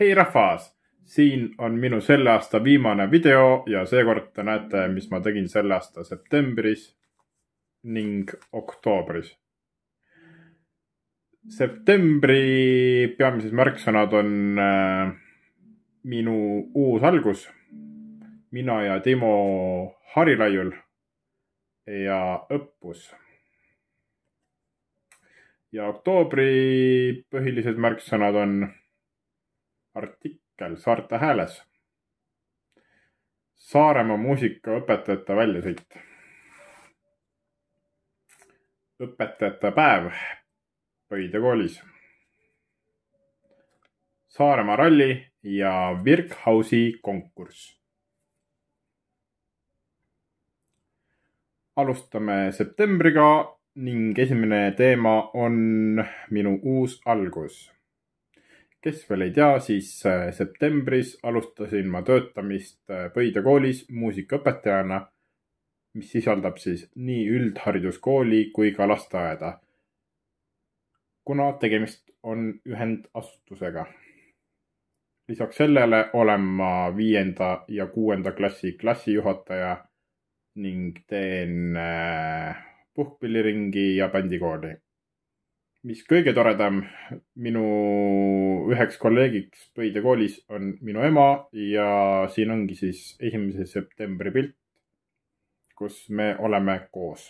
Hei rahvas! Siin on minu selle aasta viimane video ja seekord te näete, mis ma tegin selle aasta septembris ning oktoobris. Septembri peamised märksõnad on minu uus algus, mina ja Timo Harilaiul ja õppus. Ja oktoobri põhilised märksõnad on artikkel Saarte Hääles, Saaremaa muusikaõpetajate väljasõit, õpetajate päev Pöide koolis, Saaremaa ralli ja Virkhausi konkurss. Alustame septembriga ning esimene teema on minu uus algus. Kes veel ei tea, siis septembris alustasin ma töötamist Pöide koolis muusikaõpetajana, mis sisaldab siis nii üldhariduskooli kui ka lasteaeda, kuna tegemist on ühendasutusega. Lisaks sellele olen ma 5. ja 6. klassi klassijuhataja ning teen puhkpilliringi ja bändikooli. Mis kõige toredam, minu üheks kolleegiks Pöide koolis on minu ema ja siin ongi siis 1. septembri pilt, kus me oleme koos.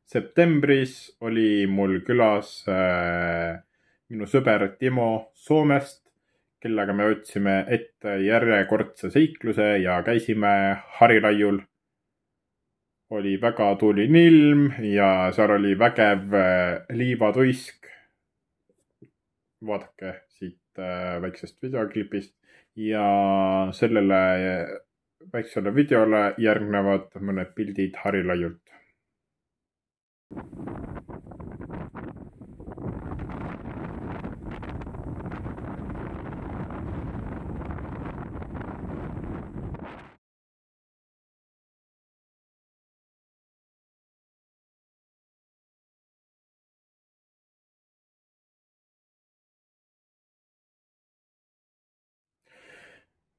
Septembris oli mul külas minu sõber Timo Soomest, kellega me otsime ette järjekordse seikluse ja käisime Harilaiul. Oli väga tuuline ilm ja seal oli vägev liivatuisk. Vaadake siit väiksest videoklipist ja sellele väiksele videole järgnevad mõned pildid Harilaiult.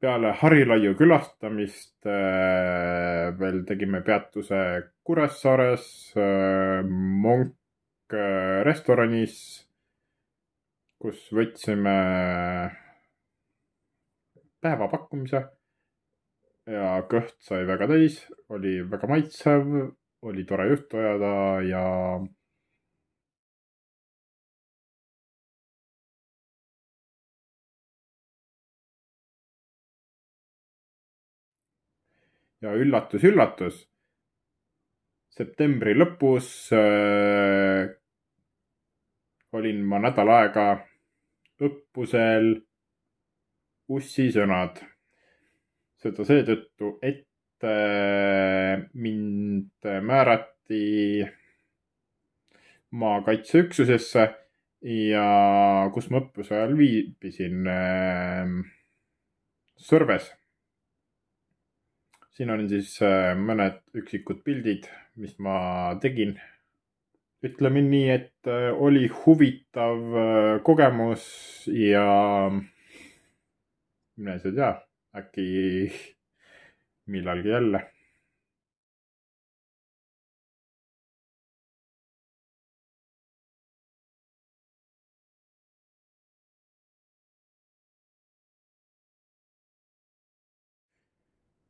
Peale Harilaiu külastamist veel tegime peatuse Kuressaares, Monk restoranis, kus võtsime päevapakkumise ja kõht sai väga täis, oli väga maitsev, oli tore juttu ajada ja üllatus, üllatus. Septembri lõpus olin ma nädal aega õppusel Ussisõnad. Seda seetõttu, et mind määrati maakaitseüksusesse ja kus ma õppuse ajal viibisin Sõrves. Siin on siis mõned üksikud pildid, mis ma tegin. Ütleme nii, et oli huvitav kogemus ja mine see tea, äkki millalgi jälle.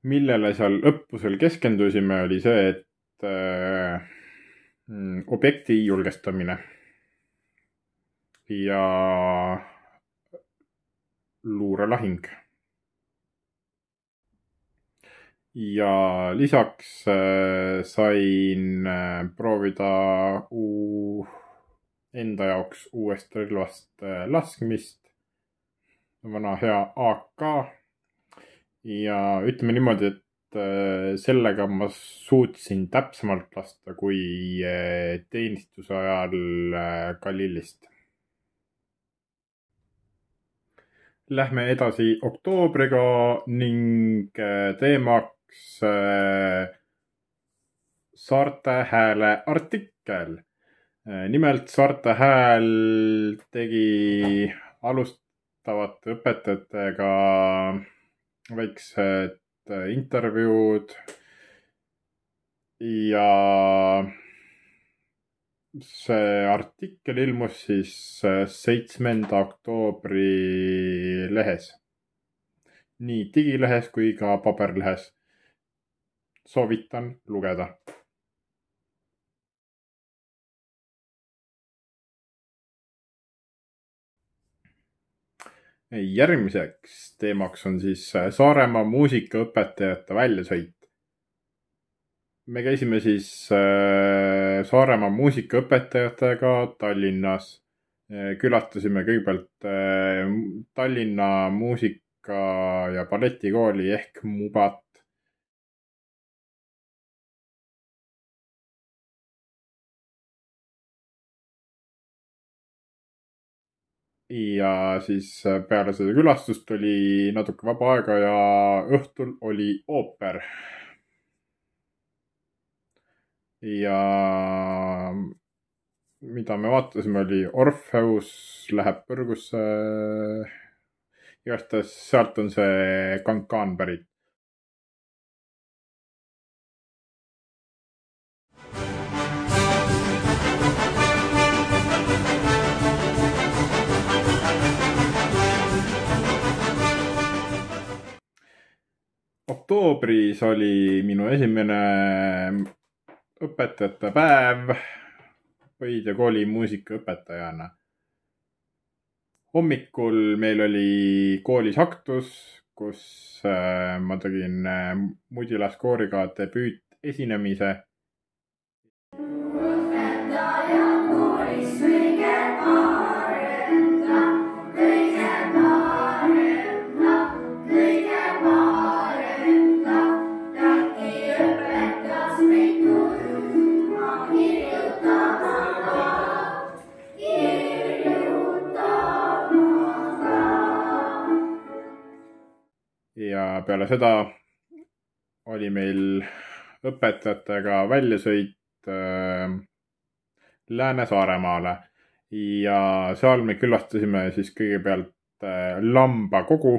Millele seal õppusel keskendusime oli see, et objekti julgestamine ja luurelahing. Ja lisaks sain proovida enda jaoks uuest relvast laskmist, vana hea AK. Ja ütleme niimoodi, et sellega ma suutsin täpsemalt lasta kui teenistuse ajal Galilist. Lähme edasi oktoobriga ning teemaks Saarte Hääle artikkel artikkel. Nimelt Saarte Hääl tegi alustavate õpetajatega väiksed intervjuud ja see artikkel ilmus siis 7. oktoobri lehes. Nii digilehes kui ka paberlehes. Soovitan lugeda. Järgmiseks teemaks on siis Saaremaa muusikaõpetajate väljasõit. Me käisime siis Saaremaa muusikaõpetajatega Tallinnas. Külastasime kõigepealt Tallinna muusika- ja balletikooli ehk MUBAT. Ja siis peale seda külastust oli natuke vaba aega ja õhtul oli ooper. Ja mida me vaatasime oli Orpheus läheb põrgusse. Igastahes sealt on see kankaan pärit. Oktoobris oli minu esimene õpetajate päev Põide kooli muusikaõpetajana. Hommikul meil oli koolis aktus, kus ma tegin mudilaskooriga debüüt esinemise. Ja peale seda oli meil õpetajatega väljasõit Lääne-Saaremaale ja seal me külastasime siis kõigepealt Lambakogu.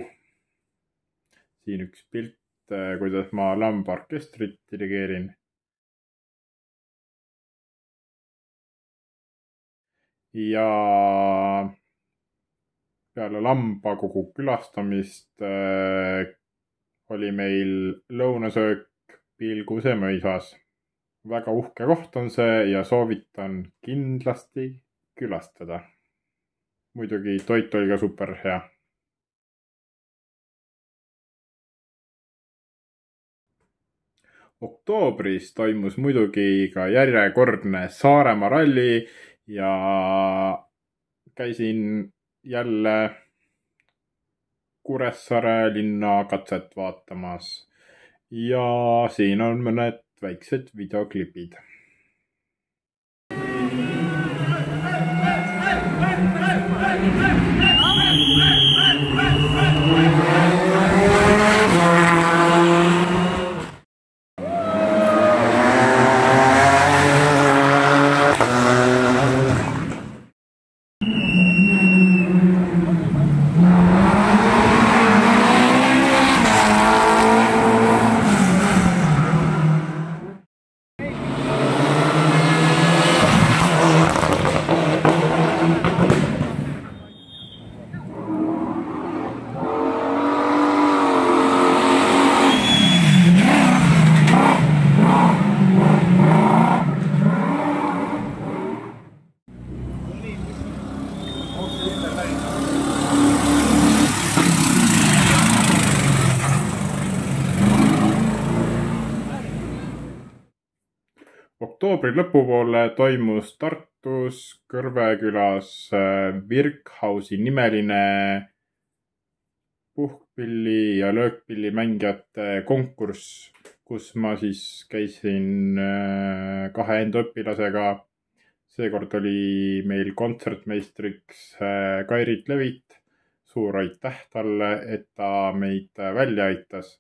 Siin üks pilt, kuidas ma lambaorkestrit dirigeerin. Ja peale Lambakogu külastamist oli meil lõunasöök Pilguse mõisas. Väga uhke koht on see ja soovitan kindlasti külastada. Muidugi toit oli ka super hea. Oktoobris toimus muidugi ka järjekordne Saaremaa ralli ja käisin jälle Kuressaare linna katset vaatamas. Ja siin on mõned väiksed videoklipid. Oktoobri lõpupoole toimus Tartus Kõrvekülas Virkhausi nimeline puhkpilli ja löökpilli mängijate konkurss, kus ma siis käisin 2 enda õpilasega. Seekord oli meil kontsertmeistriks Kairit Levit. Suur aitäh talle, et ta meid välja aitas.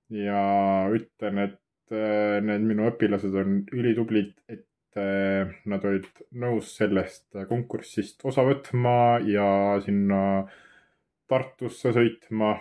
Ja ütlen, et need minu õpilased on ülitublid, et nad olid nõus sellest konkursist osa võtma ja sinna Tartusse sõitma.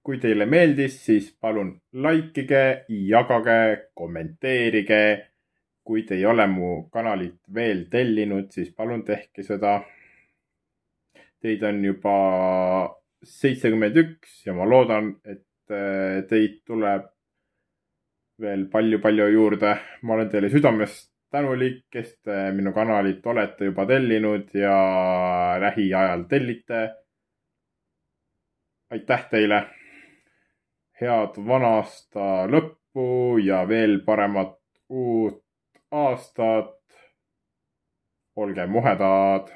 Kui teile meeldis, siis palun likeige, jagage, kommenteerige. Kui te ei ole mu kanalit veel tellinud, siis palun tehke seda. Teid on juba 71 ja ma loodan, et teid tuleb veel palju juurde. Ma olen teile südamest tänulik, kes te minu kanalit olete juba tellinud ja lähiajal tellite. Aitäh teile! Head vana aasta lõppu ja veel paremat uut aastat. Olge muhedad!